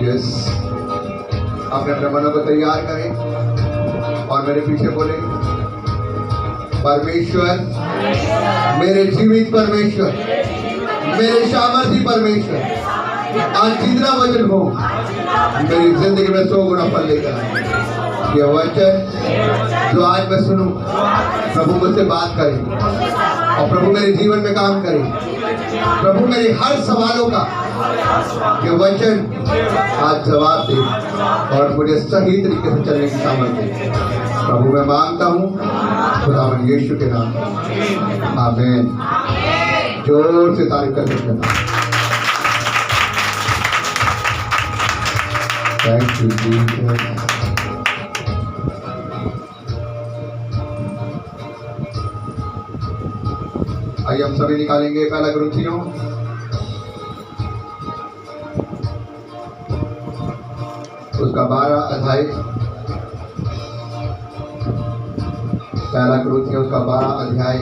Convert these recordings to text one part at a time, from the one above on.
Yes, अपने अपने मनों को तैयार करें और मेरे पीछे बोले, परमेश्वर, मेरे जीवित परमेश्वर, मेरे सामर्थी परमेश्वर, आज जितना वचन हो मेरी जिंदगी में 100 गुना फल लेकर आए। ये वचन जो आज मैं सुनूं, प्रभु मुझसे बात करे और प्रभु मेरे जीवन में काम करे। प्रभु मेरे हर सवालों का ये वचन आज जवाब दे और मुझे सही तरीके से चलने की सामर्थ्य दे। प्रभु मैं मांगता हूँ खुदावन यीशु के नाम में, आमीन। जोर से तारीफ कर सकते हैं। Thank you Jesus. आइए हम सभी निकालेंगे पहला कुरिन्थियों उसका 12 अध्याय, पहला कुरिन्थियों उसका 12 अध्याय।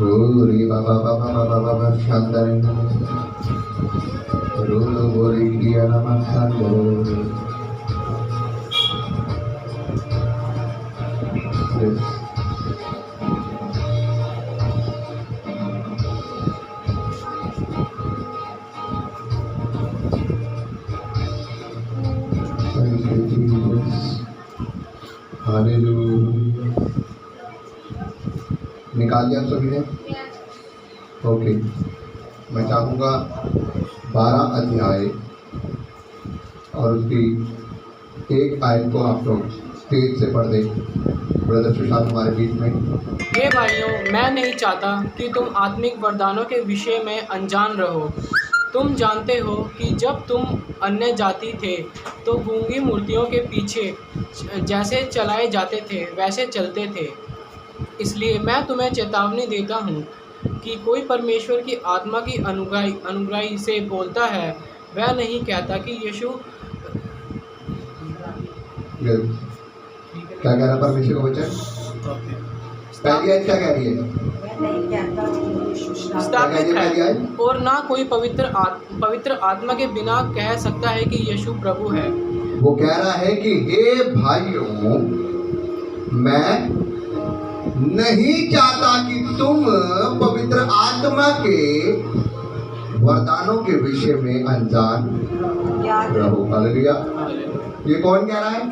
गोरी बाबा बाबा बाबा बाबा शानदार रोलो गोरी किया नमः शानदार। निकाल लिया सभी ने? ओके, मैं चाहूँगा 12 अध्याय और उसकी एक आयत को आप लोग तेज से पढ़ दें। ब्रदर सुशांत हमारे बीच में। हे भाइयों, मैं नहीं चाहता कि तुम आत्मिक वरदानों के विषय में अनजान रहो। तुम जानते हो कि जब तुम अन्य जाति थे तो गूंगी मूर्तियों के पीछे जैसे चलाए जाते थे वैसे चलते थे। इसलिए मैं तुम्हें चेतावनी देता हूँ कि कोई परमेश्वर की आत्मा की अनुग्रही से बोलता है, वह नहीं कहता कि यीशु। क्या कह रहा परमेश्वर का वचन? पहली आयत क्या कह रही है? स्थापित है और ना कोई पवित्र आत्मा के बिना कह सकता है कि यीशु प्रभु है। वो कह रहा है कि हे भाइयों, मैं नहीं चाहता कि तुम पवित्र आत्मा के वरदानों के विषय में अनजान रहो। हालेलुया। ये कौन कह रहा है?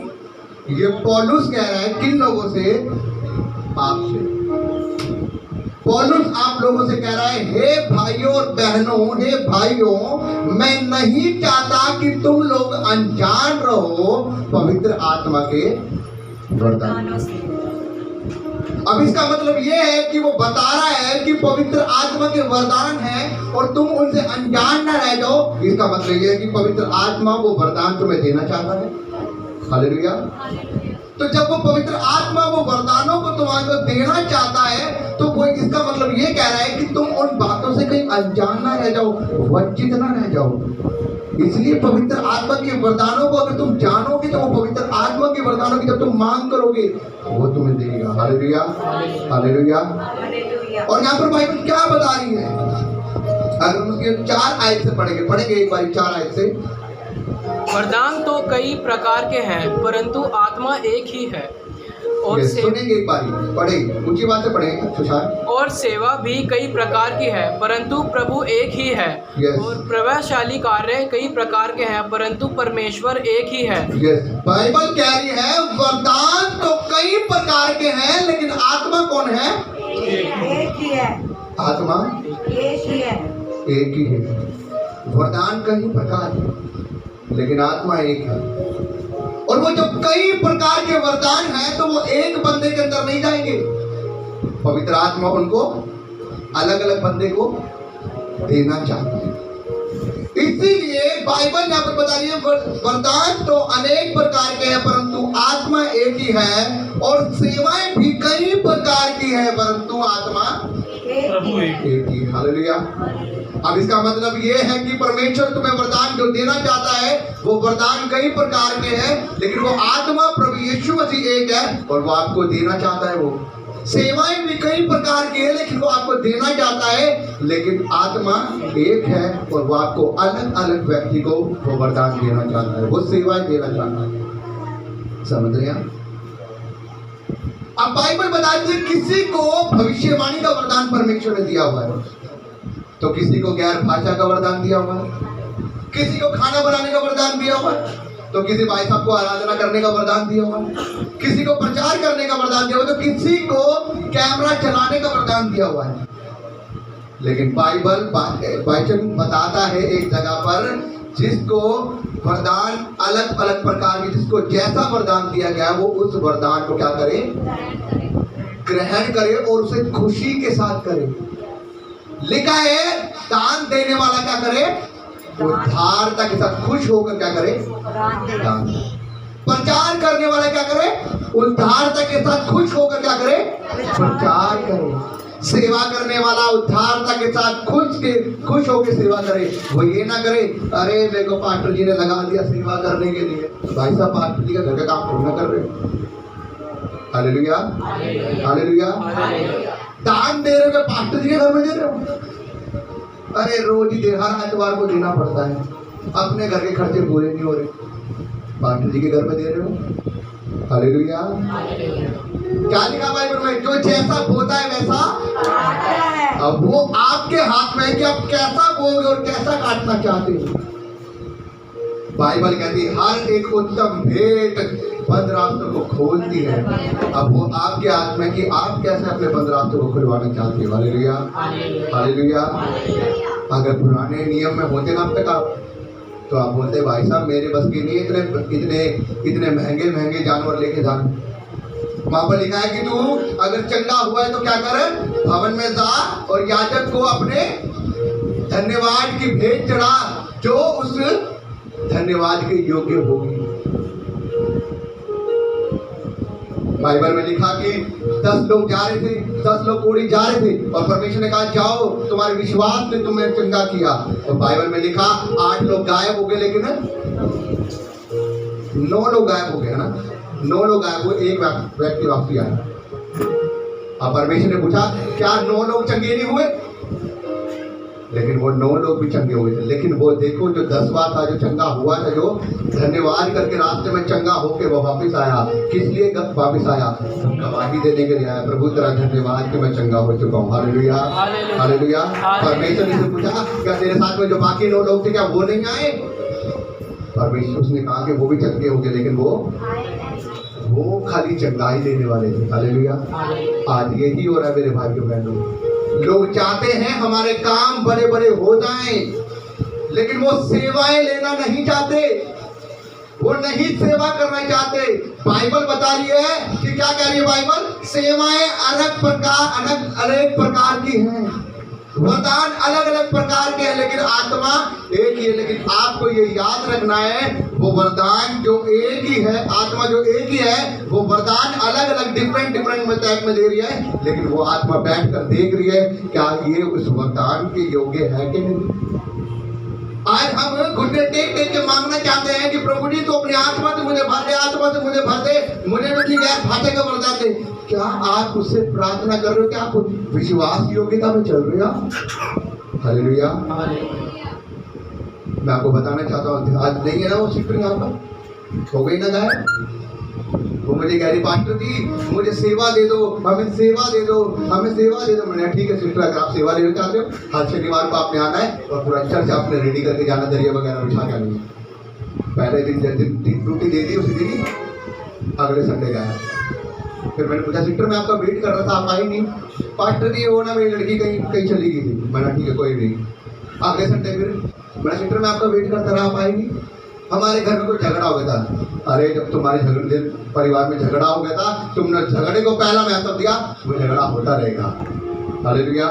ये पौलुस कह रहा है। किन लोगों से? आपसे। पौलुस आप लोगों से कह रहा है, हे भाइयों और बहनों, हे भाइयों, मैं नहीं चाहता कि तुम लोग अनजान रहो पवित्र आत्मा के वरदानों से। अब इसका मतलब ये है कि वो बता रहा है कि पवित्र आत्मा के वरदान हैं और तुम उनसे अनजान न रह जाओ। इसका मतलब ये है कि पवित्र आत्मा वो वरदान तुम्हें देना चाहता है। हालेलुया। तो जब वो पवित्र आत्मा वो वरदानों को तुम्हारे देना चाहता है तो वो इसका मतलब ये कह रहा है कि तुम उन बातों से कहीं अनजान ना रह जाओ, वंचित ना रह जाओ। इसलिए पवित्र आत्मा के वरदानों को अगर तुम जानोगे तो वो पवित्र आत्मा के वरदानों की जब तुम मांग करोगे वो तुम्हें देगा। Hallelujah, hallelujah. और यहाँ पर बाइबल क्या बता रही है? अगर हम उसके 4 आयत से पढ़ेंगे एक बार 4 आयत से। वरदान तो कई प्रकार के हैं परंतु आत्मा एक ही है। और सुनेंगे एक बार पढ़ेंगे, ऊंची बात से पढ़ेंगे सुशांत। और सेवा भी कई प्रकार की है परंतु प्रभु एक ही है। और प्रभावशाली कार्य कई प्रकार के हैं परंतु परमेश्वर एक ही है। बाइबल कह रही है वरदान तो कई प्रकार के हैं लेकिन आत्मा कौन है? एक ही है। आत्मा एक ही है। एक ही है। वरदान कई प्रकार है लेकिन आत्मा एक है। और वो जब कई प्रकार के वरदान हैं तो वो एक बंदे के अंदर नहीं जाएंगे। पवित्र आत्मा उनको अलग अलग बंदे को देना चाहता है। इसीलिए बाइबल यहाँ पर बता रही है वरदान तो अनेक प्रकार के हैं परंतु आत्मा एक ही है। और सेवाएं भी कई प्रकार की है परंतु आत्मा प्रभु एक ही। हालेलुया। अब इसका मतलब ये है कि परमेश्वर तुम्हें वरदान जो देना चाहता है वो वरदान कई प्रकार के हैं लेकिन वो आत्मा प्रभु यीशु मसीह एक है और वो आपको देना चाहता है वो सेवाएं भी कई प्रकार की है, लेकिन वो आपको देना चाहता है, लेकिन आत्मा एक है और वो आपको अलग अलग व्यक्ति को वो वरदान देना चाहता है, वो सेवाएं देना चाहता है। समझ रहे हैं? अब बाइबल बताती है किसी को भविष्यवाणी का वरदान परमेश्वर ने दिया हुआ है, तो किसी को गैर भाषा का वरदान दिया हुआ है, किसी को खाना बनाने का वरदान दिया हुआ है, तो किसी भाई साहब को आराधना करने का वरदान दिया हुआ है, किसी को प्रचार करने का वरदान दिया हुआ है, तो किसी को कैमरा चलाने का वरदान दिया हुआ है। लेकिन बाइबल वचन बताता है एक जगह पर जिसको वरदान अलग अलग प्रकार के, जिसको जैसा वरदान दिया गया वो उस वरदान को क्या करे, ग्रहण करे और उसे खुशी के साथ करे। लिखा है दान देने वाला क्या करे, उदारता के साथ खुश होकर क्या करे, दान। प्रचार करने वाला क्या करे, उदारता के साथ खुश होकर क्या करे, प्रचार करे। सेवा करने वाला उदारता के साथ खुश होकर सेवा करे। वो ये ना करे अरे मेरे को पास्टर जी ने लगा दिया सेवा करने के लिए, भाई साहब पास्टर जी का घर का काम थोड़ा कर रहे हो। Hallelujah, hallelujah. दान दे रहे हो, पास्टर जी के घर में दे रहे हो, अरे रोज ही हर आइतवार को देना पड़ता है, अपने घर के खर्चे पूरे नहीं हो रहे, पास्टर जी के घर में दे रहे हो। हालेलुया। क्या लिखा बाइबल में, जो जैसा बोता है वैसा, अब वो आपके हाथ में है कि आप कैसा बोलोगे और कैसा काटना चाहते हो। बाइबल कहती है हर एक उत्तम भेंट बंद रास्तों को खोलती है। अब वो आपके हाथ में कि आप कैसे अपने बंद रास्तों को खुलवाना चाहते हो। Hallelujah, hallelujah. अगर पुराने नियम में होते ना अब तक आप, तो आप बोलते भाई साहब मेरे बस की नहीं इतने महंगे महंगे जानवर लेके जाना। वहां पर लिखा है कि तू अगर चंगा हुआ है तो क्या कर, भवन में जा और याजक को अपने धन्यवाद की भेंट चढ़ा जो उस धन्यवाद के योग्य होगी। बाइबल में लिखा कि 10 लोग जा रहे थे, 10 लोग कोड़ी जा रहे थे और परमेश्वर ने कहा जाओ तुम्हारे विश्वास ने तुम्हें चंगा किया। और बाइबल में लिखा 8 लोग गायब हो गए, लेकिन 9 लोग गायब हो गए, है ना, 9 लोग गायब हुए, एक व्यक्ति वापसी आया। अब परमेश्वर ने पूछा क्या 9 लोग चंगे नहीं हुए, लेकिन वो 9 लोग भी चंगे हुए थे। लेकिन वो देखो जो 10वां था जो चंगा हुआ था, जो धन्यवाद करके रास्ते में चंगा होके वो वापस आया। किस लिए वापस आया, गवाही देने के लिए आया, प्रभु तेरा धन्यवाद कि मैं चंगा हो चुका हूँ। Hallelujah, hallelujah. परमेश्वर ने पूछा क्या तेरे साथ में जो बाकी 9 लोग थे क्या वो नहीं आए, परमेश्वर उसने कहा कि वो भी चंगे हो गए, लेकिन वो खाली चंगाई देने वाले थे। हालेलुया। आज यही हो रहा है मेरे भाइयों बहनों, लोग चाहते हैं हमारे काम बड़े बड़े हो जाएं, लेकिन वो सेवाएं लेना नहीं चाहते, वो नहीं सेवा करना चाहते। बाइबल बता रही है कि क्या कह रही है बाइबल, सेवाएं अलग प्रकार की हैं, वरदान अलग अलग प्रकार के हैं, लेकिन आत्मा एक ही है। लेकिन आपको ये याद रखना है वो वरदान जो एक ही है, आत्मा जो एक ही है, वो वरदान अलग अलग डिफरेंट टाइप में दे रही है, लेकिन वो आत्मा बैठ कर देख रही है क्या ये उस वरदान के योग्य है कि नहीं। आज हम घुटने टेक टेक के मांगना चाहते हैं कि प्रभु जी तो अपनी आत्मा से मुझे भर दे, आत्मा से मुझे भर दे, मुझे भी गैर भाषा का वरदान दे। क्या आप उससे प्रार्थना कर रहे हो, क्या आप विश्वास योग्यता में चल रहे हो। हालेलुया। मैं आपको बताना चाहता हूँ आज नहीं है ना वो सिस्टर यहाँ पर हो गई ना गाय, वो मुझे कह रही पास्टर जी मुझे सेवा दे दो, हमें सेवा दे दो, हमें सेवा दे दो। मैंने ठीक है सिस्टर अगर आप सेवा लेना चाहते हो हर शनिवार को आपने आना है और पूरा चर्च आपने रेडी करके जाना, दरिया वगैरह बिछा के आनी है। पहले दिन ड्यूटी दे दी, उसी दिन अगले संडे गया। फिर मैंने पूछा सिस्टर मैं आपका वेट कर रहा था आप आई नहीं, पास्टर जी वो ना मेरी लड़की कहीं चली गई थी। मैंने ठीक है कोई नहीं। अगले संडे फिर मैंने सिस्टर मैं आपका वेट करता रहा, आप आई नहीं। हमारे घर में कोई झगड़ा हो गया था। अरे जब तुम्हारे झगड़े परिवार में झगड़ा हो गया था, तुमने झगड़े को पहला महत्व दिया, वो झगड़ा होता रहेगा। हालेलुया।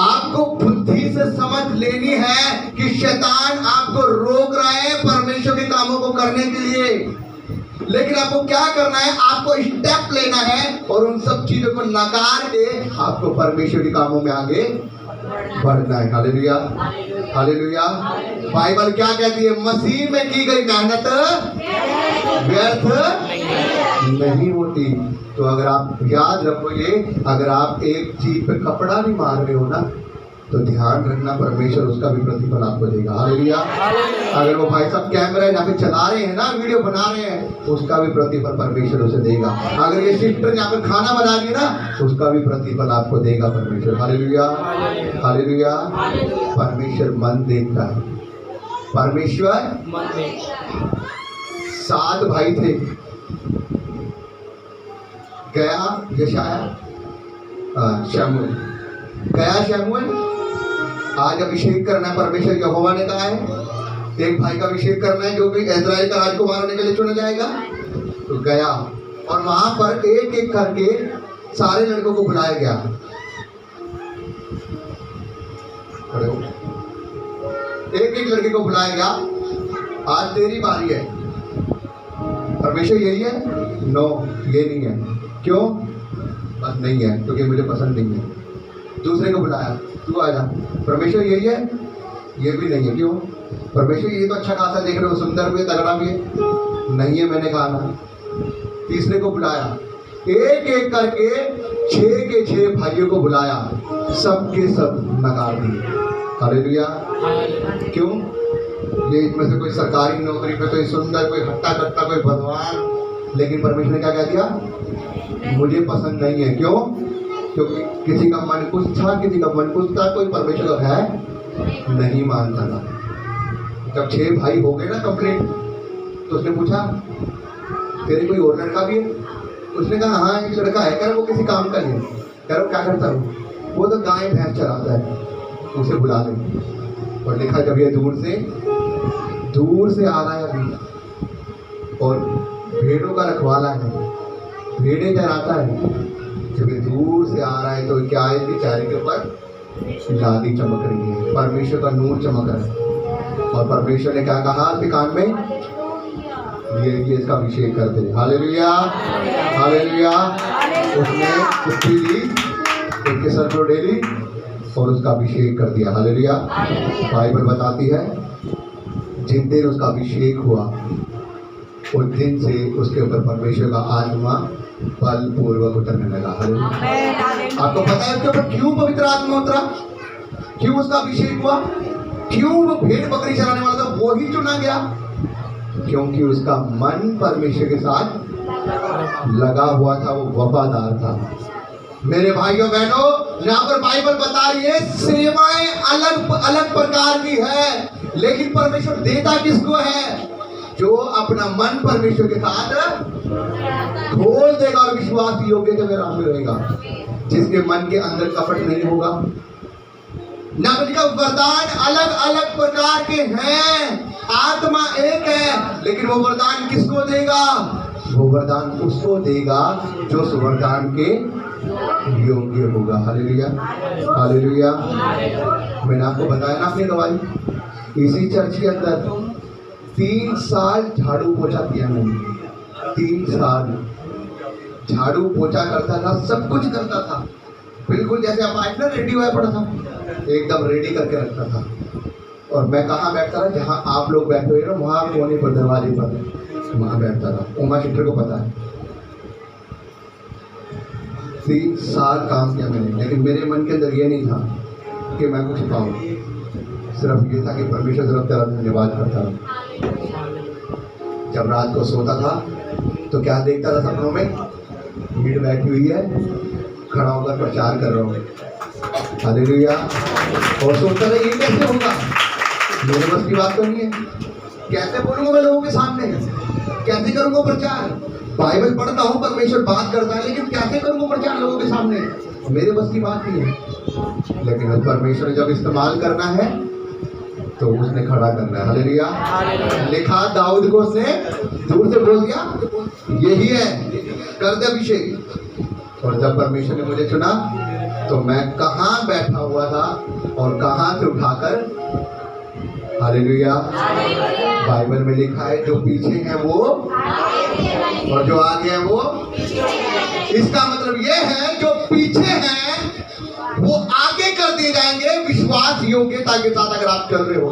आपको बुद्धि से समझ लेनी है कि शैतान आपको रोक रहा है परमेश्वर के कामों को करने के लिए, लेकिन आपको क्या करना है, आपको स्टेप लेना है और उन सब चीजों को नकार के आपको परमेश्वर के कामों में आगे बढ़ना है। Hallelujah, hallelujah. बाइबल क्या कहती है, मसीह में की गई मेहनत व्यर्थ नहीं होती। तो अगर आप याद रखो ये, अगर आप एक चीज पे कपड़ा भी मार रहे हो ना, तो ध्यान रखना परमेश्वर उसका भी प्रतिफल आपको देगा। हालेलुया। अगर वो भाई साहब कैमरा यहाँ पे चला रहे हैं ना, वीडियो बना रहे हैं, उसका भी प्रतिफल परमेश्वर उसे देगा। अगर ये सिस्टर यहाँ पे खाना बना रही है ना, उसका भी प्रतिफल आपको देगा परमेश्वर। Hallelujah, hallelujah. परमेश्वर मन देखता है, परमेश्वर। 7 भाई थे, गया, यशाया, शमूएल। गया, शमूएल। आज अभिषेक करना है, परमेश्वर यहोवा ने कहा है एक भाई का अभिषेक करना है जो कि इस्राएल का राजकुमार होने के लिए चुना जाएगा। तो गया और वहां पर एक एक करके सारे लड़कों को बुलाया गया। एक एक लड़के को बुलाया गया, आज तेरी बारी है। परमेश्वर यही है? नो, ये नहीं है। क्यों? बस नहीं है, क्योंकि मुझे पसंद नहीं है। दूसरे को बुलाया, तू आ जा। परमेश्वर यही है? ये भी नहीं है। क्यों? परमेश्वर ये तो अच्छा खासा देख रहे हो, सुंदर भी है, तगड़ा भी है। नहीं है, मैंने कहा ना। तीसरे को बुलाया, एक एक करके 6 के 6 भाइयों को बुलाया, सबके सब नकार दिए। हालेलुया। क्यों? ये इनमें से कोई सरकारी नौकरी पे, कोई सुंदर, कोई हट्टा कट्टा, कोई भगवान, लेकिन परमेश्वर ने क्या कह दिया? मुझे पसंद नहीं है। क्यों? क्योंकि किसी का मन कुछ था, किसी का मन कुछ था, कोई परमेश्वर है नहीं मानता था। जब 6 भाई हो गए ना कंप्लीट, तो उसने पूछा तेरे कोई और लड़का भी है? उसने कहा हाँ, एक लड़का है। कह रहा वो किसी काम का नहीं है। कह रहा क्या करता है? वो तो गाय भैंस चराता है। उसे बुला ले। और देखा जब ये दूर से आ रहा है अभी, और भेड़ों का रखवाला है, भेड़ें चराता है, जब ये दूर से आ रहा है तो क्या है कि चेहरे के ऊपर लाली चमक रही है, परमेश्वर का नूर चमक रहा है। और परमेश्वर ने क्या कहा उसके कान में? ये इसका अभिषेक कर दे। Hallelujah, hallelujah. उसने कुत्ती ली, उसके सर पर डेली और उसका अभिषेक कर दिया। हालेलुया। बाइबल बताती है जिन दिन उसका अभिषेक हुआ, उस दिन से उसके ऊपर परमेश्वर का आत्मा बलपूर्वक उतरने लगा। हालेलुया। आपको पता है उसके ऊपर क्यों पवित्र आत्मा उतरा? क्यों उसका अभिषेक हुआ? क्यों वो भेड़ बकरी चराने वाला था वो ही चुना गया? क्योंकि उसका मन परमेश्वर के साथ लगा हुआ था, वो वफादार था। मेरे भाइयों बहनों, यहाँ पर बाइबल बता रही है सेवाएं अलग अलग प्रकार की है, लेकिन परमेश्वर देता किसको है? जो अपना मन परमेश्वर के साथ खोल देगा और विश्वास योग्यता में राह में रहेगा, जिसके मन के अंदर कपट नहीं होगा। नबी का वरदान अलग अलग प्रकार के हैं, आत्मा एक है, लेकिन वो वरदान किसको देगा? वो वरदान उसको देगा जो उस वरदान के योग्य होगा। Hallelujah, hallelujah. मैंने आपको बताया ना अपनी गवाही, इसी चर्च के अंदर 3 साल झाड़ू पोछा किया मैंने। 3 साल झाड़ू पोछा करता था, सब कुछ करता था, बिल्कुल जैसे आप आज ना रेडी हुआ पड़ा था, एकदम रेडी करके रखता था। और मैं कहाँ बैठता था? जहाँ आप लोग बैठे हुए ना, वहाँ कोने पर, दरवाजे पर, वहाँ बैठता था। उमा सिस्टर को पता है। 3 साल काम किया मैंने, लेकिन मेरे मन के अंदर ये नहीं था कि मैं कुछ पाऊँ, सिर्फ ये था कि परमेश्वर तरफ तेरा धन्यवाद करता हूँ। जब रात को सोता था तो क्या देखता था सपनों में? भीड़ बैठी हुई है, खड़ा होकर प्रचार कर रहा हूँ। हालेलुया। और सोचता था ये कैसे होगा, मेरे बस की बात तो नहीं है, कैसे बोलूँगा मैं लोगों के सामने, कैसे करूँगा प्रचार? बाइबल पढ़ता हूँ, परमेश्वर बात करता है, लेकिन कैसे करूँगा प्रचार लोगों के सामने? मेरे बस की बात नहीं है। लेकिन परमेश्वर ने जब इस्तेमाल करना है तो उसने खड़ा करना है। हालेलुया। लिखा दाऊद को उसने दूर से बोल दिया यही है, कर दे अभिषेक। और जब परमेश्वर ने मुझे चुना तो मैं कहाँ बैठा हुआ था और कहाँ से उठाकर, हालेलुया। बाइबल में लिखा है जो पीछे है वो और जो आगे है वो। इसका मतलब ये है जो पीछे हैं वो आगे कर दिए जाएंगे विश्वास योग्यता के साथ अगर आप चल रहे हो,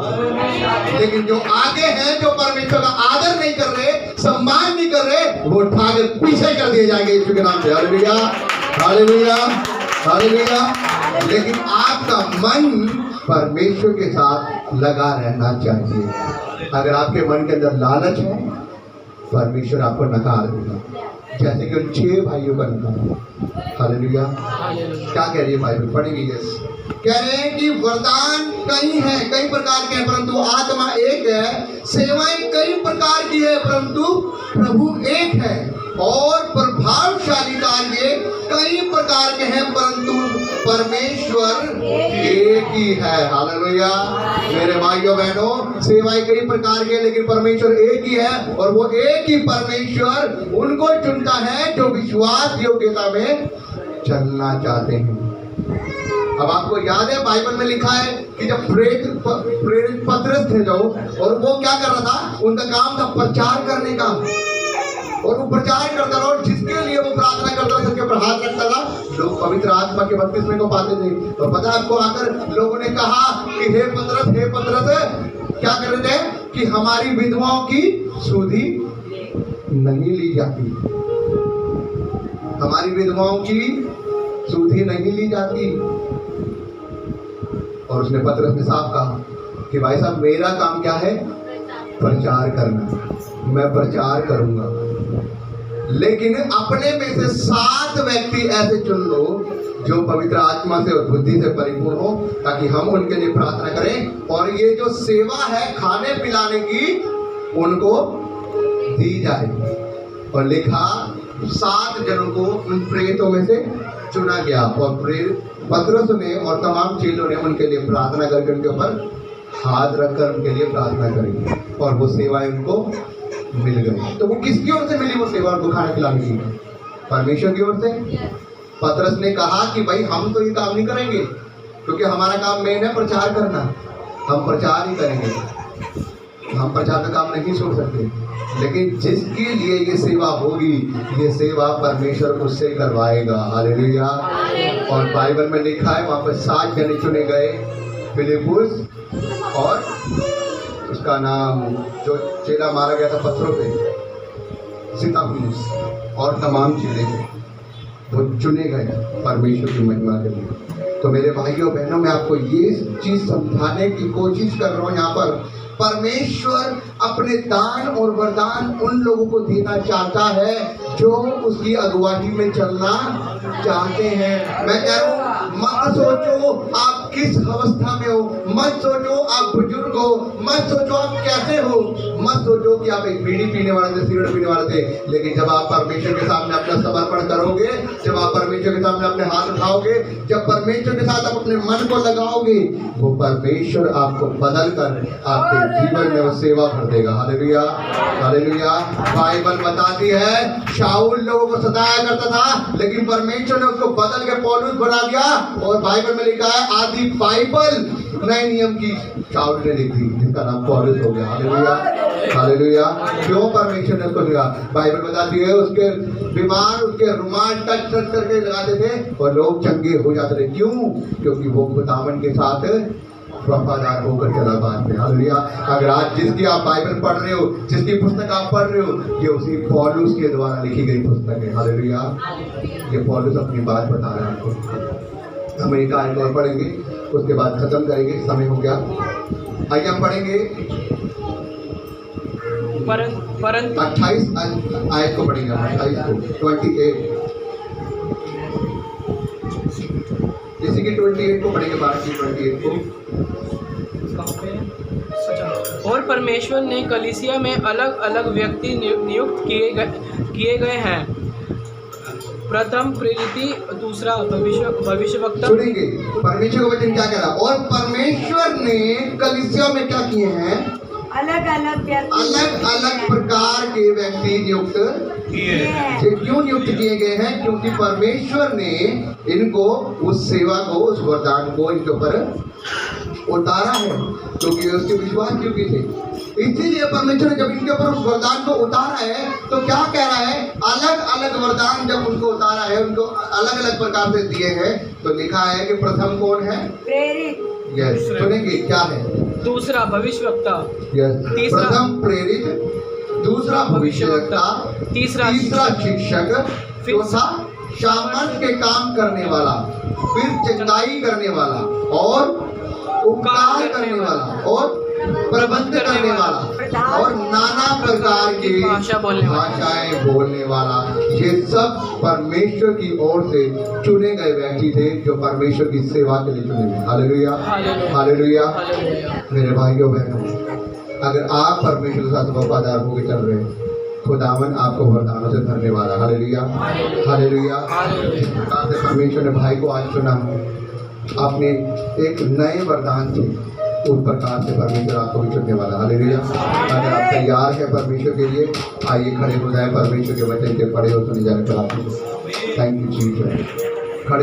लेकिन जो आगे हैं, जो परमेश्वर का आदर नहीं कर रहे, सम्मान नहीं कर रहे, वो उठा के पीछे कर दिए जाएंगे यीशु के नाम से। Hallelujah, hallelujah, hallelujah. लेकिन आपका मन परमेश्वर के साथ लगा रहना चाहिए। अगर आपके मन के अंदर लालच है, परमेश्वर आपको नकार देगा, जैसे कि उन 6 भाइयों का नकार। हालेलुया। क्या कह रही है बाइबल? पढ़ेंगे। यस, कह रहे हैं कि वरदान कई हैं, कई प्रकार के हैं, परंतु आत्मा एक है। सेवाएं कई प्रकार की है, परंतु प्रभु एक है। और प्रभावशाली कार्य कई प्रकार के हैं, परंतु परमेश्वर एक ही है। हालेलुया। मेरे भाइयों बहनों, सेवाएं कई प्रकार के, लेकिन परमेश्वर एक ही है। और वो एक ही परमेश्वर उनको चुनता है जो विश्वास योग्यता में चलना चाहते हैं। अब आपको याद है बाइबल में लिखा है कि जब प्रेरित पतरस थे जो, और वो क्या कर रहा था? उनका काम था प्रचार करने का, और वो प्रचार करता रहा, और जिसके लिए वो प्रार्थना करता था, उसके ऊपर हाथ रखता था, लोग पवित्र आत्मा के बपतिस्मे को पाते थे। और पता है आपको, आकर लोगों ने कहा कि हे पतरस क्या कर रहे थे? कि हमारी विधवाओं की सुधि नहीं ली जाती, हमारी विधवाओं की सुधि नहीं ली जाती। और उसने पतरस ने साफ कहा कि भाई साहब, मेरा काम क्या है? प्रचार करना, मैं प्रचार करूंगा, लेकिन अपने में से 7 व्यक्ति ऐसे चुन लो जो पवित्र आत्मा से और बुद्धि से परिपूर्ण हो, ताकि हम उनके लिए प्रार्थना करें। और ये जो सेवा है खाने पिलाने की, उनको दी जाए। और लिखा 7 जनों को उन प्रेरितों में से चुना गया, और प्रेरित पतरस ने और तमाम चेलों ने उनके लिए प्रार्थना करके उनके ऊपर हाथ रखकर उनके लिए प्रार्थना करेंगे, और वो सेवाएं उनको मिल गई। तो वो किसकी ओर से मिली वो सेवा? उनको खाना खिलाने की, परमेश्वर की ओर से। पतरस ने कहा कि भाई हम तो ये काम नहीं करेंगे, क्योंकि हमारा काम मेन है प्रचार करना, हम प्रचार ही करेंगे, हम प्रचार का काम नहीं छोड़ सकते। लेकिन जिसके लिए ये सेवा होगी, ये सेवा परमेश्वर उससे करवाएगा। हालेलुया। और बाइबल में लिखा है, वहाँ पर 7 जने चुने गए, फिलिपुस और उसका नाम जो चेला मारा गया था पत्थरों पे, सिताफुस, और तमाम चेले वो चुने गए परमेश्वर की महिमा के लिए। तो मेरे भाइयों बहनों, मैं आपको ये चीज समझाने की कोशिश कर रहा हूँ यहाँ पर, परमेश्वर अपने दान और वरदान उन लोगों को देना चाहता है जो उसकी अगुवाई में चलना चाहते हैं। मैं कह रहा हूँ, मत सोचो आप किस अवस्था में हो, मत सोचो आप बुजुर्ग हो, मत सोचो आप कैसे हो, मत सोचो कि आप एक बीड़ी पीने वाले थे, सिगरेट पीने वाले थे। लेकिन जब आप परमेश्वर के सामने अपना समर्पण करोगे, जब आप परमेश्वर के सामने अपने हाथ उठाओगे, जब परमेश्वर के साथ आप अपने मन को लगाओगे, वो परमेश्वर आपको बदल कर आपके जीवन में वो सेवा भर देगा। Hallelujah, hallelujah. बाइबल बताती है शाऊल लोगों को सताया करता था, लेकिन परमेश्वर ने उसको बदल के पौलुस बना दिया। और बाइबल में लिखा है आदि बाइबल नए नियम की शाऊल ने लिखी, जिसका नाम पौलुस हो गया। Hallelujah, hallelujah. क्यों परमेश्वर ने उसको दिया? बाइबल बताती है उसके बीमार उसके रुमाल टच करके लगाते थे और लोग चंगे हो जाते थे। क्यों? क्योंकि वो खुदावन के साथ वफादार होकर चला बात में। हालेलुया। अगर आज जिसकी आप बाइबल पढ़ रहे हो, जिसकी पुस्तक आप पढ़ रहे हो, ये उसी पौलुस के द्वारा लिखी गई पुस्तक है। हालेलुया। ये पौलुस अपनी बात बता रहा है आपको। हम एक आयत और पढ़ेंगे, उसके बाद खत्म करेंगे, समय हो गया। आइए हम पढ़ेंगे 28 आयत को पढ़ेंगे, 28 को 28, जैसे कि 28 को पढ़ेंगे, बात की 28 को। और परमेश्वर ने कलीसिया में अलग अलग व्यक्ति नियुक्त किए गए हैं। प्रथम प्रेरित, दूसरा भविष्यवक्ता। सुनेंगे परमेश्वर का वचन क्या कह रहा है। और परमेश्वर ने कलीसिया में क्या किए हैं? अलग अलग प्रकार के व्यक्ति नियुक्त किए हैं। क्यों नियुक्त किए गए हैं? क्योंकि परमेश्वर ने इनको उस सेवा को, उस वरदान को इनके ऊपर उतारा है, क्योंकि उसके विश्वास योग्य थे। इसीलिए परमेश्वर ने जब इनके ऊपर उस वरदान को उतारा है, तो क्या कह रहा है? अलग अलग वरदान जब उनको उतारा है, उनको अलग अलग प्रकार से दिए हैं, तो लिखा है कि प्रथम कौन है? प्रेरित। यस, सुनेंगे क्या है? दूसरा भविष्यवक्ता। यस, प्रथम प्रेरित, दूसरा भविष्यवक्ता, तीसरा शिक्षक, चौथा सामर्थ के काम करने वाला, फिर चंगाई करने वाला और उपकार करने वाला और प्रबंध करने वाला और नाना प्रकार की भाषाएं बोलने वाला। ये सब परमेश्वर की ओर से चुने गए व्यक्ति थे जो परमेश्वर की सेवा के लिए चुने गए। Hallelujah, hallelujah. मेरे भाइयों बहनों, अगर आप परमेश्वर के साथ वफादार होकर चल रहे हैं, खुदावन आपको वरदानों से भरने वाला। Hallelujah, hallelujah. परमेश्वर ने भाई को आज चुना, अपने एक नए वरदान से उस प्रकार से परमेश्वर आपको भी चुनने वाला। हालेलुया। अगर आप तैयार हैं परमेश्वर के लिए, आइए खड़े हो जाए, परमेश्वर के वचन के पढ़े और सुने जाने पर। Thank you Jesus.